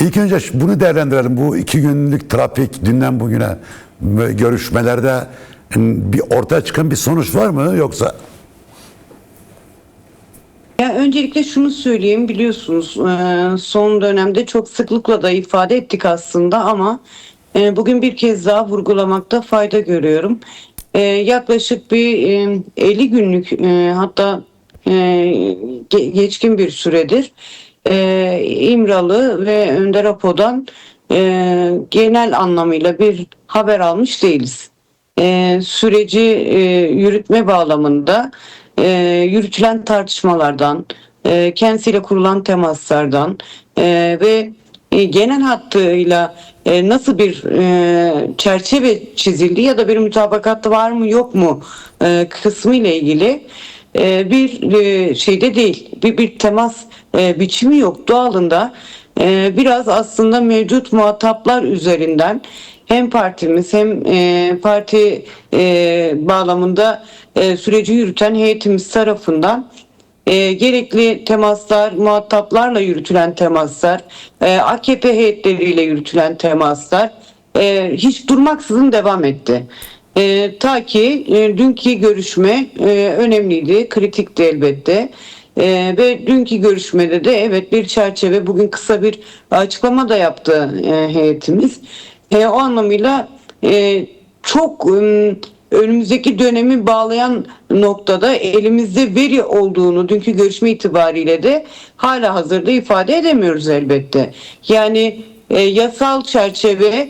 İlk önce bunu değerlendirelim. Bu 2 günlük trafik dünden bugüne görüşmelerde bir ortaya çıkan bir sonuç var mı yoksa? Ya öncelikle şunu söyleyeyim, biliyorsunuz son dönemde çok sıklıkla da ifade ettik aslında ama bugün bir kez daha vurgulamakta fayda görüyorum. Yaklaşık bir 50 günlük hatta geçkin bir süredir İmralı ve Önder Apo'dan genel anlamıyla bir haber almış değiliz. Süreci yürütme bağlamında yürütülen tartışmalardan, kendisiyle kurulan temaslardan ve genel hattıyla nasıl bir çerçeve çizildi ya da bir mutabakat var mı yok mu kısmı ile ilgili bir şeyde değil, bir temas biçimi yok doğalında. Biraz aslında mevcut muhataplar üzerinden hem partimiz hem parti bağlamında süreci yürüten heyetimiz tarafından gerekli temaslar, muhataplarla yürütülen temaslar, AKP heyetleriyle yürütülen temaslar hiç durmaksızın devam etti. Ta ki dünkü görüşme önemliydi, kritikti elbette. Ve dünkü görüşmede de evet bir çerçeve, bugün kısa bir açıklama da yaptı heyetimiz. O anlamıyla çok önümüzdeki dönemi bağlayan noktada elimizde veri olduğunu dünkü görüşme itibariyle de hala hazırda ifade edemiyoruz elbette. Yani yasal çerçeve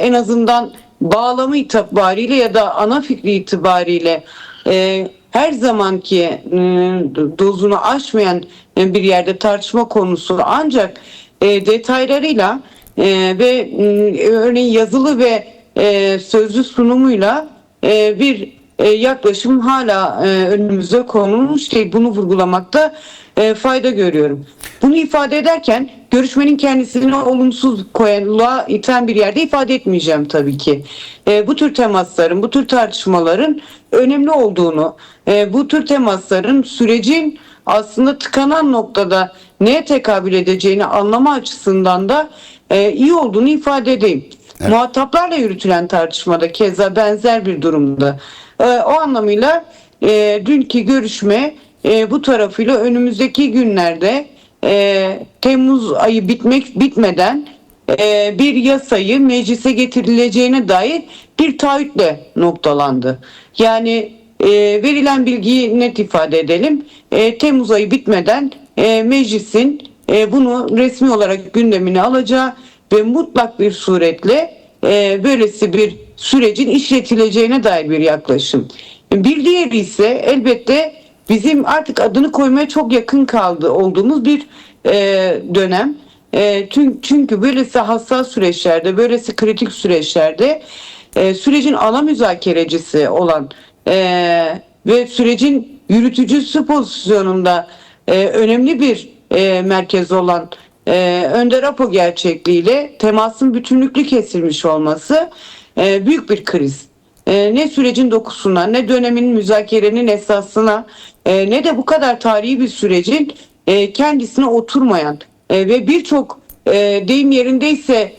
en azından bağlamı itibariyle ya da ana fikri itibariyle her zamanki dozunu aşmayan bir yerde tartışma konusu, ancak detaylarıyla ve örneğin yazılı ve sözlü sunumuyla bir yaklaşım hala önümüze konulmuş değil. Bunu vurgulamakta fayda görüyorum. Bunu ifade ederken görüşmenin kendisini olumsuz koyuluğa iten bir yerde ifade etmeyeceğim tabii ki. Bu tür temasların, bu tür tartışmaların önemli olduğunu, bu tür temasların sürecin aslında tıkanan noktada neye tekabül edeceğini anlama açısından da iyi olduğunu ifade edeyim. Evet. Muhataplarla yürütülen tartışmada keza benzer bir durumda. O anlamıyla dünkü görüşme bu tarafıyla önümüzdeki günlerde Temmuz ayı bitmeden bir yasayı meclise getirileceğine dair bir taahhütle noktalandı. Yani verilen bilgiyi net ifade edelim. Temmuz ayı bitmeden meclisin bunu resmi olarak gündemine alacağı ve mutlak bir suretle böylesi bir sürecin işletileceğine dair bir yaklaşım. Bir diğeri ise elbette bizim artık adını koymaya çok yakın olduğumuz bir dönem. Çünkü böylesi hassas süreçlerde, böylesi kritik süreçlerde sürecin ana müzakerecisi olan ve sürecin yürütücüsü pozisyonunda önemli bir merkez olan Önder Apo gerçekliğiyle temasın bütünlüklü kesilmiş olması büyük bir kriz. Ne sürecin dokusuna, ne dönemin müzakerenin esasına, ne de bu kadar tarihi bir sürecin kendisine oturmayan ve birçok deyim yerindeyse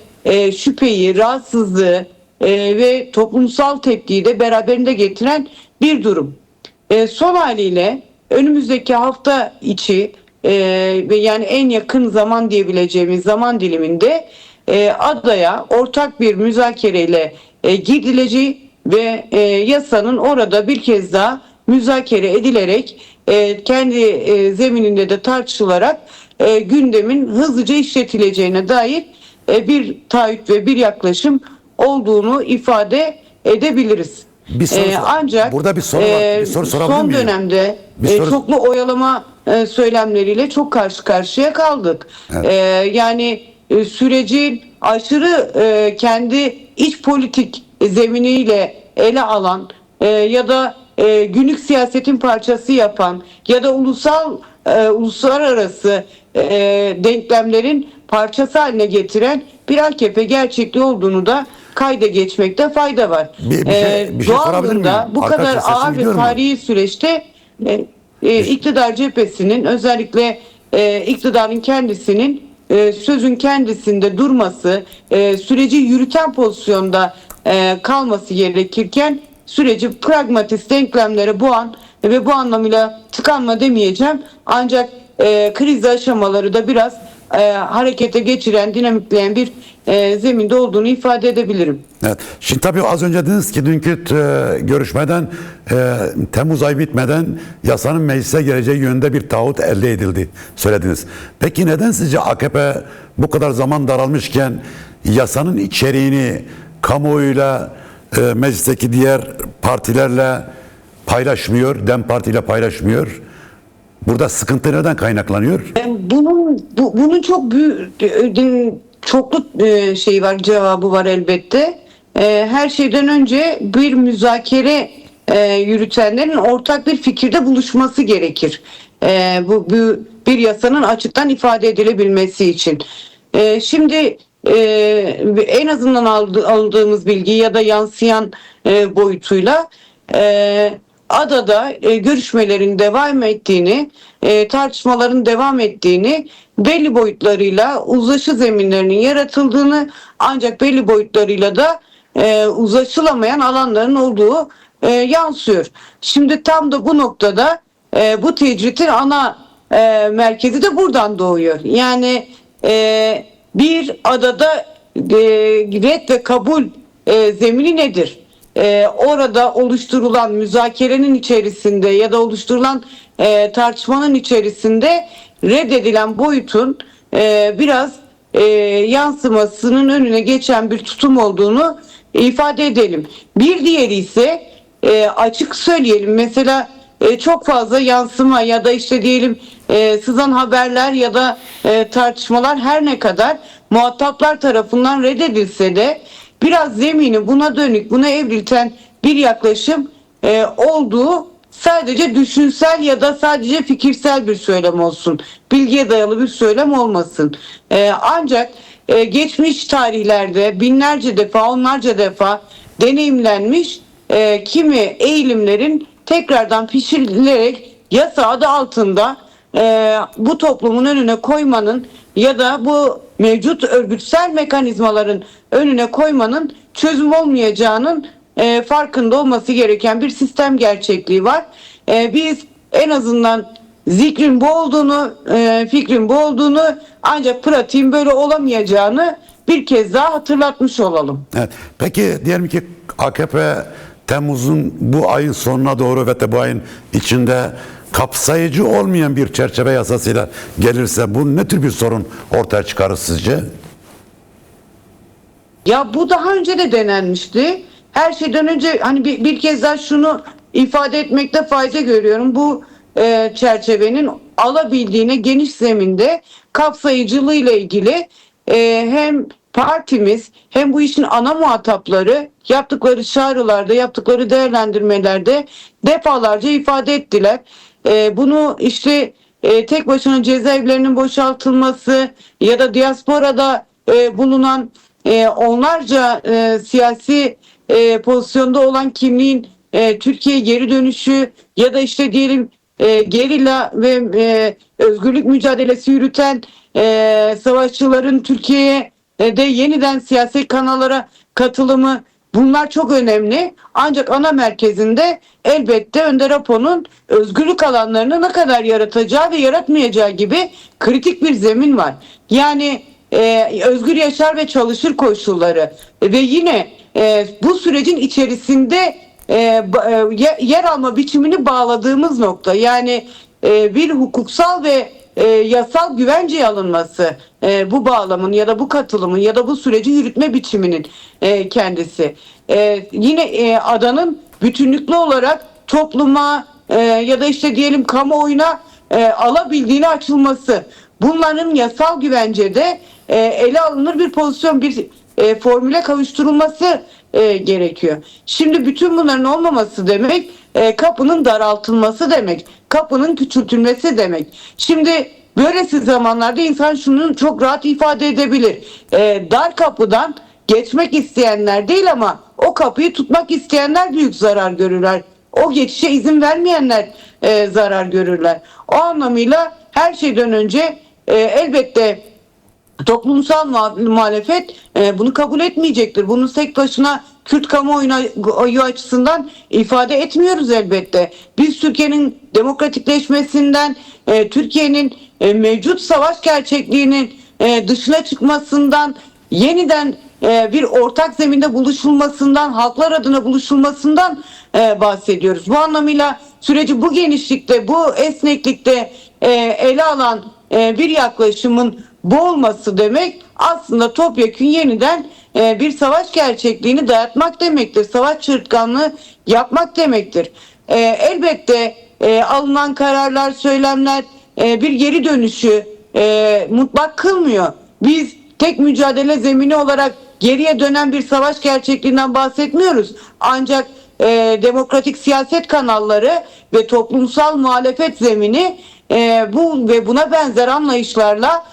şüpheyi, rahatsızlığı ve toplumsal tepkiyi de beraberinde getiren bir durum. Son haliyle önümüzdeki hafta içi ve yani en yakın zaman diyebileceğimiz zaman diliminde adaya ortak bir müzakereyle gidileceği ve yasanın orada bir kez daha müzakere edilerek kendi zemininde de tartışılarak gündemin hızlıca işletileceğine dair bir taahhüt ve bir yaklaşım olduğunu ifade edebiliriz. Ancak burada bir soru var. Bir soru son dönemde çoklu oyalama söylemleriyle çok karşı karşıya kaldık. Evet. Yani sürecin aşırı kendi iç politik zeminiyle ele alan ya da günlük siyasetin parçası yapan ya da uluslararası denklemlerin parçası haline getiren bir AKP gerçekliği olduğunu da kayda geçmekte fayda var. Bir şey Doğallığında bu kadar ağır ve tarihi süreçte iktidar cephesinin, özellikle iktidarın kendisinin sözün kendisinde durması, süreci yürüten pozisyonda kalması gerekirken süreci pragmatist denklemlere boğan ve bu anlamıyla tıkanma demeyeceğim. Ancak kriz aşamaları da biraz harekete geçiren, dinamikleyen bir zeminde olduğunu ifade edebilirim. Evet. Şimdi tabii az önce dediniz ki dünkü görüşmeden Temmuz ayı bitmeden yasanın meclise geleceği yönünde bir taahhüt elde edildi söylediniz. Peki neden sizce AKP bu kadar zaman daralmışken yasanın içeriğini kamuoyuyla meclisteki diğer partilerle paylaşmıyor, DEM Parti ile paylaşmıyor? Burada sıkıntı neden kaynaklanıyor? Bunun çok büyük çoklu şey var, cevabı var elbette. Her şeyden önce bir müzakere yürütenlerin ortak bir fikirde buluşması gerekir. Bu bir yasanın açıktan ifade edilebilmesi için. Şimdi en azından aldığımız bilgi ya da yansıyan boyutuyla adada görüşmelerin devam ettiğini, tartışmaların devam ettiğini, belli boyutlarıyla uzlaşı zeminlerinin yaratıldığını, ancak belli boyutlarıyla da uzlaşılamayan alanların olduğu yansıyor. Şimdi tam da bu noktada bu tecritin ana merkezi de buradan doğuyor. Yani bir adada red ve kabul zemini nedir? Orada oluşturulan müzakerenin içerisinde ya da oluşturulan tartışmanın içerisinde reddedilen boyutun biraz yansımasının önüne geçen bir tutum olduğunu ifade edelim. Bir diğeri ise açık söyleyelim, mesela çok fazla yansıma ya da işte diyelim sızan haberler ya da tartışmalar her ne kadar muhataplar tarafından reddedilse de biraz zemini buna dönük, buna evrilten bir yaklaşım olduğu sadece düşünsel ya da sadece fikirsel bir söylem olsun. Bilgiye dayalı bir söylem olmasın. Ancak geçmiş tarihlerde binlerce defa, onlarca defa deneyimlenmiş kimi eğilimlerin tekrardan pişirilerek yasa adı altında bu toplumun önüne koymanın ya da bu mevcut örgütsel mekanizmaların önüne koymanın çözüm olmayacağının farkında olması gereken bir sistem gerçekliği var. Biz en azından zikrin bu olduğunu, fikrin bu olduğunu, ancak pratiğin böyle olamayacağını bir kez daha hatırlatmış olalım. Evet. Peki diyelim ki AKP Temmuz'un bu ayın sonuna doğru ve de bu ayın içinde kapsayıcı olmayan bir çerçeve yasasıyla gelirse bu ne tür bir sorun ortaya çıkarır sizce? Ya bu daha önce de denenmişti. Her şeyden önce hani bir kez daha şunu ifade etmekte fayda görüyorum. Bu çerçevenin alabildiğine geniş zeminde kapsayıcılığıyla ilgili hem partimiz hem bu işin ana muhatapları yaptıkları çağrılarda, yaptıkları değerlendirmelerde defalarca ifade ettiler. Bunu işte tek başına cezaevlerinin boşaltılması ya da diasporada bulunan onlarca siyasi pozisyonda olan kimliğin Türkiye'ye geri dönüşü ya da işte diyelim gerilla ve özgürlük mücadelesi yürüten savaşçıların Türkiye'ye de yeniden siyasi kanallara katılımı, bunlar çok önemli. Ancak ana merkezinde elbette Önder Apo'nun özgürlük alanlarını ne kadar yaratacağı ve yaratmayacağı gibi kritik bir zemin var. Yani özgür yaşar ve çalışır koşulları ve yine bu sürecin içerisinde yer alma biçimini bağladığımız nokta, yani bir hukuksal ve yasal güvenceye alınması bu bağlamın ya da bu katılımın ya da bu süreci yürütme biçiminin kendisi. Yine adanın bütünlüklü olarak topluma ya da işte diyelim kamuoyuna alabildiğine açılması. Bunların yasal güvencede ele alınır bir pozisyon, bir formüle kavuşturulması gerekiyor. Şimdi bütün bunların olmaması demek kapının daraltılması demek, kapının küçültülmesi demek. Şimdi böylesi zamanlarda insan şunu çok rahat ifade edebilir. Dar kapıdan geçmek isteyenler değil ama o kapıyı tutmak isteyenler büyük zarar görürler. O geçişe izin vermeyenler zarar görürler. O anlamıyla her şeyden önce elbette Toplumsal muhalefet bunu kabul etmeyecektir. Bunu tek başına Kürt kamuoyu açısından ifade etmiyoruz elbette. Biz Türkiye'nin demokratikleşmesinden, Türkiye'nin mevcut savaş gerçekliğinin dışına çıkmasından, yeniden bir ortak zeminde buluşulmasından, halklar adına buluşulmasından bahsediyoruz. Bu anlamıyla süreci bu genişlikte, bu esneklikte ele alan bir yaklaşımın bu olması demek aslında topyekün yeniden bir savaş gerçekliğini dayatmak demektir. Savaş çığırtkanlığı yapmak demektir. Elbette alınan kararlar, söylemler bir geri dönüşü mutlak kılmıyor. Biz tek mücadele zemini olarak geriye dönen bir savaş gerçekliğinden bahsetmiyoruz. Ancak demokratik siyaset kanalları ve toplumsal muhalefet zemini bu ve buna benzer anlayışlarla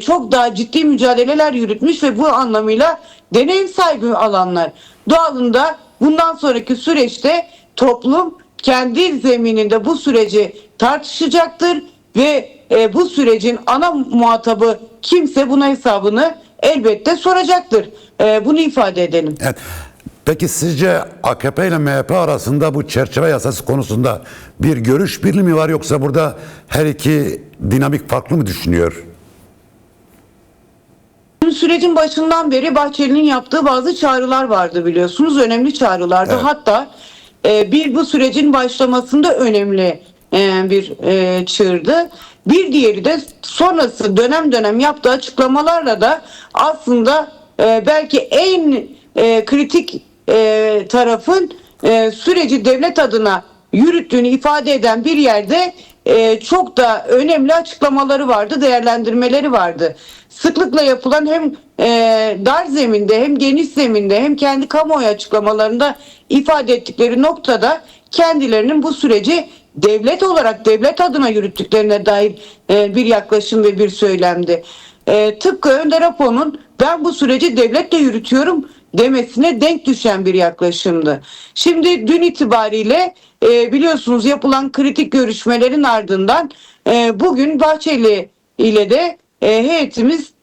çok daha ciddi mücadeleler yürütmüş ve bu anlamıyla deneyim sahibi alanlar. Doğalında bundan sonraki süreçte toplum kendi zemininde bu süreci tartışacaktır ve bu sürecin ana muhatabı kimse buna hesabını elbette soracaktır. Bunu ifade edelim. Evet. Peki sizce AKP ile MHP arasında bu çerçeve yasası konusunda bir görüş birliği mi var, yoksa burada her iki dinamik farklı mı düşünüyor? Sürecin başından beri Bahçeli'nin yaptığı bazı çağrılar vardı, biliyorsunuz. Önemli çağrılardı. Evet. Hatta bu sürecin başlamasında önemli bir çığırdı. Bir diğeri de sonrası dönem dönem yaptığı açıklamalarla da aslında belki en kritik tarafın süreci devlet adına yürüttüğünü ifade eden bir yerde çok da önemli açıklamaları vardı, değerlendirmeleri vardı. Sıklıkla yapılan hem dar zeminde hem geniş zeminde hem kendi kamuoyu açıklamalarında ifade ettikleri noktada kendilerinin bu süreci devlet olarak devlet adına yürüttüklerine dair bir yaklaşım ve bir söylemdi. Tıpkı Önder Apo'nun ben bu süreci devletle yürütüyorum demesine denk düşen bir yaklaşımdı. Şimdi dün itibariyle biliyorsunuz yapılan kritik görüşmelerin ardından bugün Bahçeli ile de heyetimiz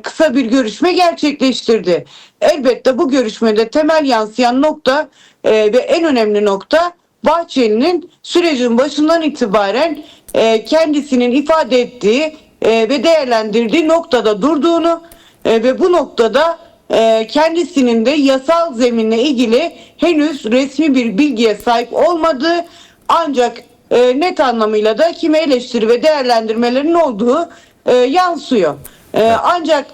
kısa bir görüşme gerçekleştirdi. Elbette bu görüşmede temel yansıyan nokta ve en önemli nokta Bahçeli'nin sürecin başından itibaren kendisinin ifade ettiği ve değerlendirdiği noktada durduğunu ve bu noktada kendisinin de yasal zeminle ilgili henüz resmi bir bilgiye sahip olmadığı, ancak net anlamıyla da kimi eleştiri ve değerlendirmelerin olduğu yansıyor. Ancak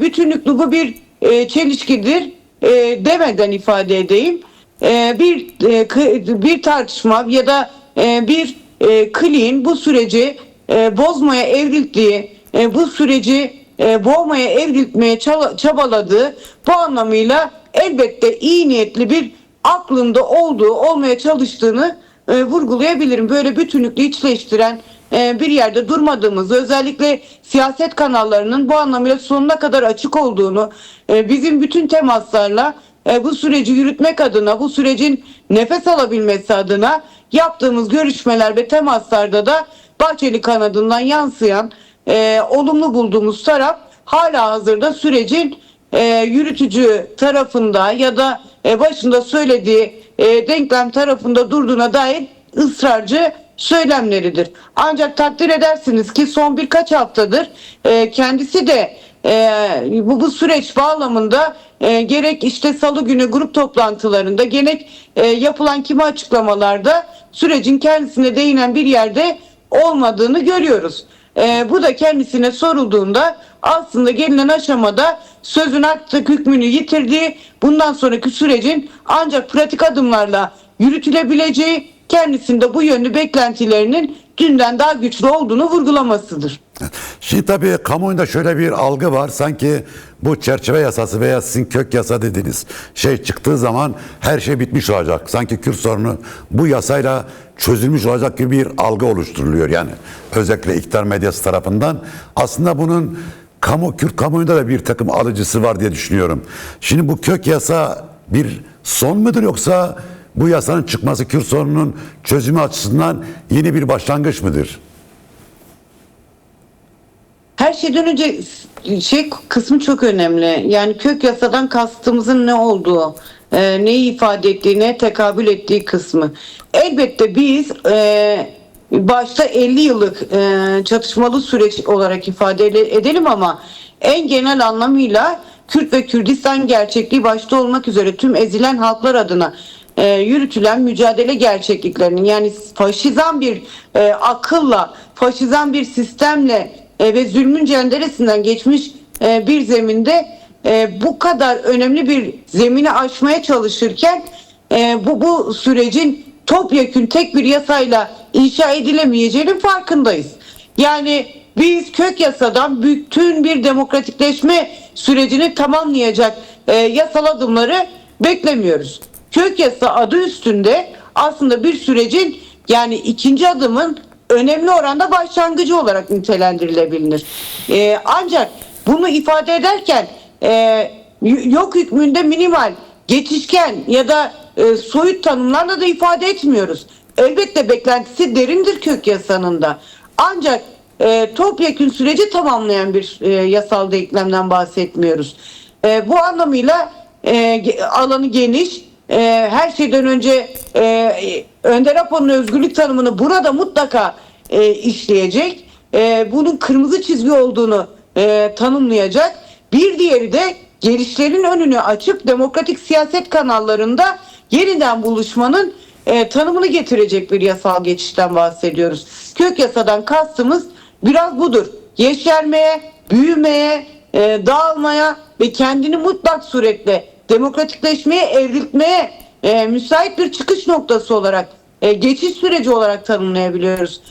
bütünlüklü bu bir çelişkidir demeden ifade edeyim. Bir tartışma ya da bir kliğin bu süreci bozmaya evrildiği, bu süreci boğmaya evrilmeye çabaladığı, bu anlamıyla elbette iyi niyetli bir aklında olduğu, olmaya çalıştığını vurgulayabilirim. Böyle bütünlüklü içleştiren bir yerde durmadığımızı, özellikle siyaset kanallarının bu anlamıyla sonuna kadar açık olduğunu, bizim bütün temaslarla bu süreci yürütmek adına, bu sürecin nefes alabilmesi adına yaptığımız görüşmeler ve temaslarda da Bahçeli kanadından yansıyan olumlu bulduğumuz taraf hala hazırda sürecin yürütücü tarafında ya da başında söylediği denklem tarafında durduğuna dair ısrarcı söylemleridir. Ancak takdir edersiniz ki son birkaç haftadır kendisi de bu süreç bağlamında gerek işte salı günü grup toplantılarında gerek yapılan kimi açıklamalarda sürecin kendisine değinen bir yerde olmadığını görüyoruz. Bu da kendisine sorulduğunda aslında gelinen aşamada sözün artık hükmünü yitirdiği, bundan sonraki sürecin ancak pratik adımlarla yürütülebileceği, kendisinde bu yönlü beklentilerinin dünden daha güçlü olduğunu vurgulamasıdır. Şimdi tabii kamuoyunda şöyle bir algı var, sanki bu çerçeve yasası veya sizin kök yasa dediğiniz şey çıktığı zaman her şey bitmiş olacak. Sanki Kürt sorunu bu yasayla çözülmüş olacak gibi bir algı oluşturuluyor, yani özellikle iktidar medyası tarafından. Aslında bunun Kürt kamuoyunda da bir takım alıcısı var diye düşünüyorum. Şimdi bu kök yasa bir son mudur, yoksa bu yasanın çıkması Kürt sorununun çözümü açısından yeni bir başlangıç mıdır? her şeyden önce şey kısmı çok önemli. Yani kök yasadan kastımızın ne olduğu, neyi ifade ettiği, ne tekabül ettiği kısmı. Elbette biz başta 50 yıllık çatışmalı süreç olarak ifade edelim ama en genel anlamıyla Kürt ve Kürdistan gerçekliği başta olmak üzere tüm ezilen halklar adına yürütülen mücadele gerçekliklerinin, yani faşizan bir akılla, faşizan bir sistemle ve zulmün cenderesinden geçmiş bir zeminde bu kadar önemli bir zemini aşmaya çalışırken bu sürecin topyekün tek bir yasayla inşa edilemeyeceğinin farkındayız. Yani biz kök yasadan bütün bir demokratikleşme sürecini tamamlayacak yasal adımları beklemiyoruz. Kök yasa adı üstünde aslında bir sürecin, yani ikinci adımın önemli oranda başlangıcı olarak nitelendirilebilir. Ancak bunu ifade ederken yok hükmünde minimal, geçişken ya da soyut tanımlarla da ifade etmiyoruz. Elbette beklentisi derindir kök yasanın da. Ancak topyekün süreci tamamlayan bir yasal denklemden bahsetmiyoruz. Bu anlamıyla alanı geniş. Her şeyden önce Önder Apo'nun özgürlük tanımını burada mutlaka işleyecek. Bunun kırmızı çizgi olduğunu tanımlayacak. Bir diğeri de gelişlerin önünü açıp demokratik siyaset kanallarında yeniden buluşmanın tanımını getirecek bir yasal geçişten bahsediyoruz. Kök yasadan kastımız biraz budur. Yeşermeye, büyümeye, dağılmaya ve kendini mutlak suretle demokratikleşmeye, evrilmeye müsait bir çıkış noktası olarak, geçiş süreci olarak tanımlayabiliyoruz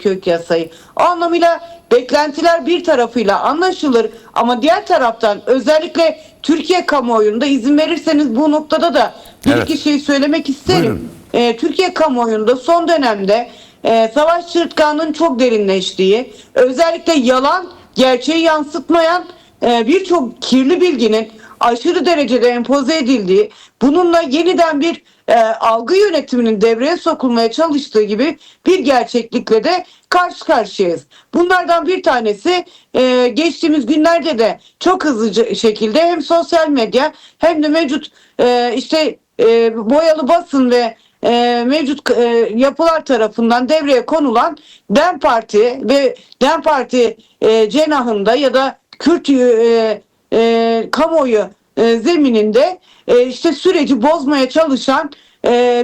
kök yasayı. O anlamıyla beklentiler bir tarafıyla anlaşılır ama diğer taraftan özellikle Türkiye kamuoyunda, izin verirseniz bu noktada da bir iki şey söylemek isterim. Türkiye kamuoyunda son dönemde savaş çığırtkanlığının çok derinleştiği, özellikle yalan, gerçeği yansıtmayan birçok kirli bilginin aşırı derecede empoze edildiği, bununla yeniden bir algı yönetiminin devreye sokulmaya çalıştığı gibi bir gerçeklikle de karşı karşıyayız. Bunlardan bir tanesi geçtiğimiz günlerde de çok hızlı şekilde hem sosyal medya hem de mevcut boyalı basın ve mevcut yapılar tarafından devreye konulan DEM Parti ve DEM Parti cenahında ya da Kürt kamuoyu zemininde süreci bozmaya çalışan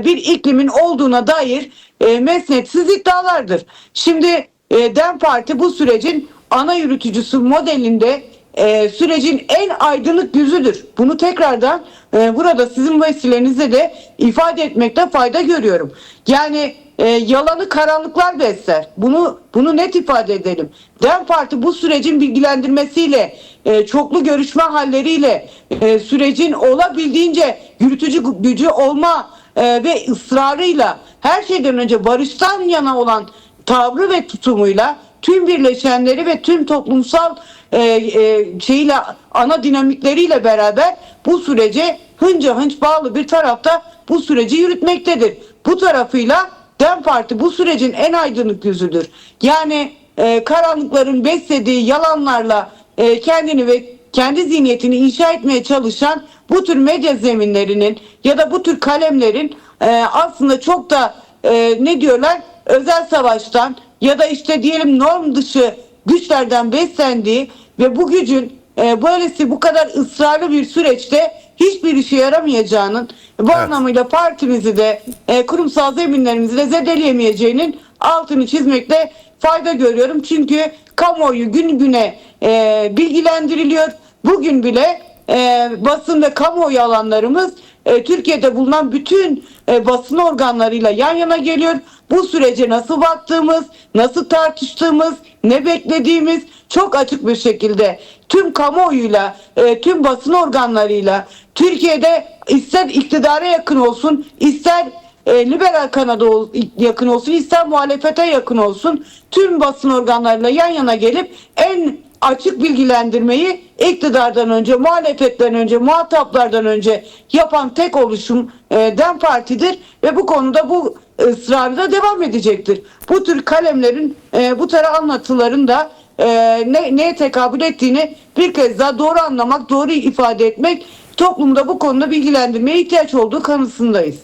bir iklimin olduğuna dair mesnetsiz iddialardır. Şimdi DEM Parti bu sürecin ana yürütücüsü modelinde sürecin en aydınlık yüzüdür. Bunu tekrardan burada sizin vesilenizle de ifade etmekte fayda görüyorum. Yani yalanı karanlıklar besler. Bunu net ifade edelim. DEM Parti bu sürecin bilgilendirmesiyle, çoklu görüşme halleriyle, sürecin olabildiğince yürütücü gücü olma ve ısrarıyla, her şeyden önce barıştan yana olan tavrı ve tutumuyla tüm birleşenleri ve tüm toplumsal ana dinamikleriyle beraber bu sürece hınca hınç bağlı bir tarafta bu süreci yürütmektedir. Bu tarafıyla DEM Parti bu sürecin en aydınlık yüzüdür. Yani karanlıkların beslediği yalanlarla kendini ve kendi zihniyetini inşa etmeye çalışan bu tür medya zeminlerinin ya da bu tür kalemlerin aslında çok da özel savaştan ya da diyelim norm dışı güçlerden beslendiği ve bu gücün böylesi bu kadar ısrarlı bir süreçte hiçbir işe yaramayacağının, bu anlamıyla partimizi de kurumsal zeminlerimizi de zedeleyemeyeceğinin altını çizmekte fayda görüyorum. Çünkü kamuoyu gün güne bilgilendiriliyor. Bugün bile basın ve kamuoyu alanlarımız Türkiye'de bulunan bütün basın organlarıyla yan yana geliyor. Bu sürece nasıl baktığımız, nasıl tartıştığımız, ne beklediğimiz çok açık bir şekilde tüm kamuoyuyla, tüm basın organlarıyla, Türkiye'de ister iktidara yakın olsun, ister liberal kanada yakın olsun, ister muhalefete yakın olsun, tüm basın organlarıyla yan yana gelip en açık bilgilendirmeyi iktidardan önce, muhalefetten önce, muhataplardan önce yapan tek oluşum DEM Parti'dir ve bu konuda bu ısrarı da devam edecektir. Bu tür kalemlerin, bu tür anlatıların da neye tekabül ettiğini bir kez daha doğru anlamak, doğru ifade etmek, toplumda bu konuda bilgilendirmeye ihtiyaç olduğu kanısındayız.